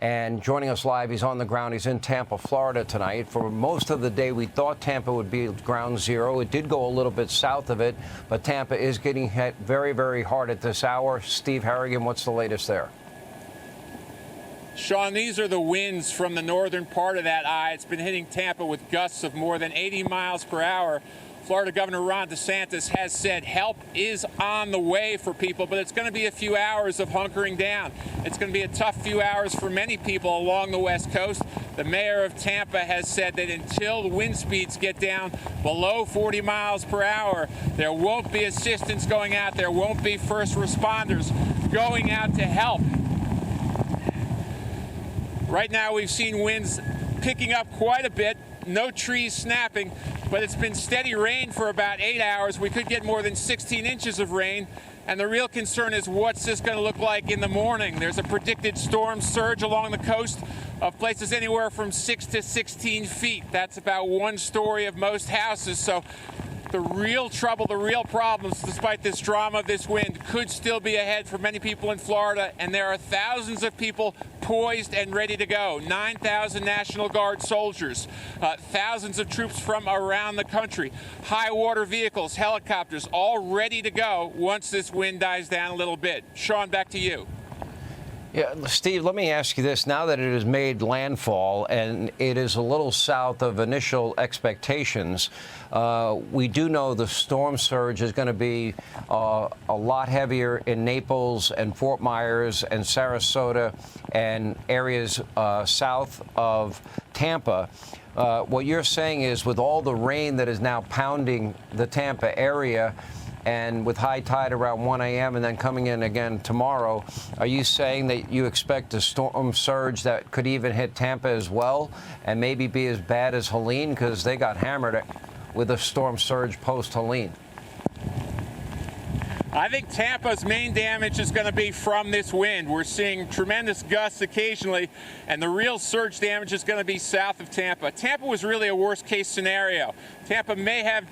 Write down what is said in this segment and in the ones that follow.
And joining us live, he's on the ground. He's in Tampa, Florida tonight. For most of the day, we thought Tampa would be ground zero. It did go a little bit south of it, but Tampa is getting hit very, very hard at this hour. Steve Harrigan, what's the latest there? Sean, these are the winds from the northern part of that eye. It's been hitting Tampa with gusts of more than 80 miles per hour. Florida Governor Ron DeSantis has said help is on the way for people, but it's going to be a few hours of hunkering down. It's going to be a tough few hours for many people along the West Coast. The mayor of Tampa has said that until the wind speeds get down below 40 miles per hour, there won't be assistance going out. There won't be first responders going out to help. Right now, we've seen winds picking up quite a bit. No trees snapping, but it's been steady rain for about 8 hours. We could get more than 16 inches of rain. And the real concern is what's this going to look like in the morning. There's a predicted storm surge along the coast of places anywhere from 6 to 16 feet. That's about 1 story of most houses. So the real trouble, the real problems, despite this drama, this wind, could still be ahead for many people in Florida. And there are thousands of people poised and ready to go. 9,000 National Guard soldiers, thousands of troops from around the country, high water vehicles, helicopters, all ready to go once this wind dies down a little bit. Sean, back to you. Yeah, Steve, let me ask you this. Now that it has made landfall and it is a little south of initial expectations, we do know the storm surge is going to be a lot heavier in Naples and Fort Myers and Sarasota and areas south of Tampa. What you're saying is with all the rain that is now pounding the Tampa area, and with high tide around 1 a.m. and then coming in again tomorrow, are you saying that you expect a storm surge that could even hit Tampa as well and maybe be as bad as Helene? Because they got hammered with a storm surge post-Helene. I think Tampa's main damage is going to be from this wind. We're seeing tremendous gusts occasionally, and the real surge damage is going to be south of Tampa. Tampa was really a worst-case scenario. Tampa may have,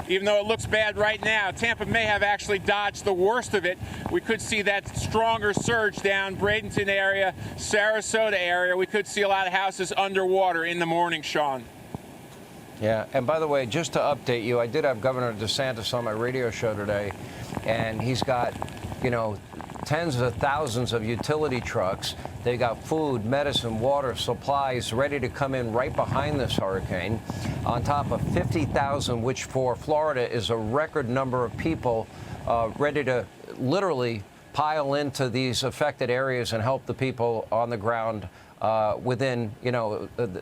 even though it looks bad right now, Tampa may have actually dodged the worst of it. We could see that stronger surge down Bradenton area, Sarasota area. We could see a lot of houses underwater in the morning, Sean. Yeah, and by the way, just to update you, I did have Governor DeSantis on my radio show today, and he's got, tens of thousands of utility trucks. They got food, medicine, water, supplies ready to come in right behind this hurricane, on top of 50,000, which for Florida is a record number of people ready to literally pile into these affected areas and help the people on the ground within,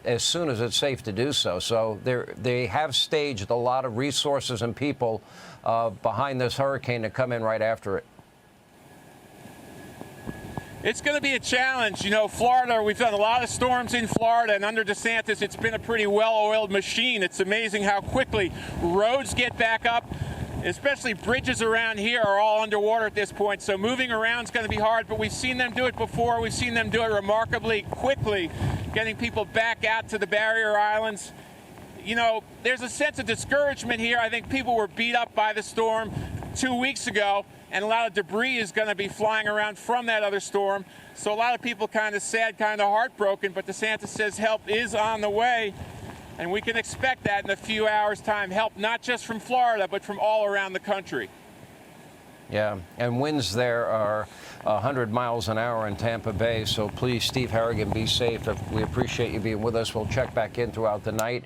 as soon as it's safe to do so. So they have staged a lot of resources and people behind this hurricane to come in right after it. It's going to be a challenge. Florida, we've done a lot of storms in Florida, and under DeSantis, it's been a pretty well-oiled machine. It's amazing how quickly roads get back up, especially bridges around here are all underwater at this point. So moving around is going to be hard, but we've seen them do it before. We've seen them do it remarkably quickly, getting people back out to the barrier islands. There's a sense of discouragement here. I think people were beat up by the storm 2 weeks ago, and a lot of debris is going to be flying around from that other storm. So a lot of people kind of sad, kind of heartbroken, but DeSantis says help is on the way, and we can expect that in a few hours' time. Help not just from Florida, but from all around the country. Yeah, and winds there are 100 miles an hour in Tampa Bay, so please, Steve Harrigan, be safe. We appreciate you being with us. We'll check back in throughout the night.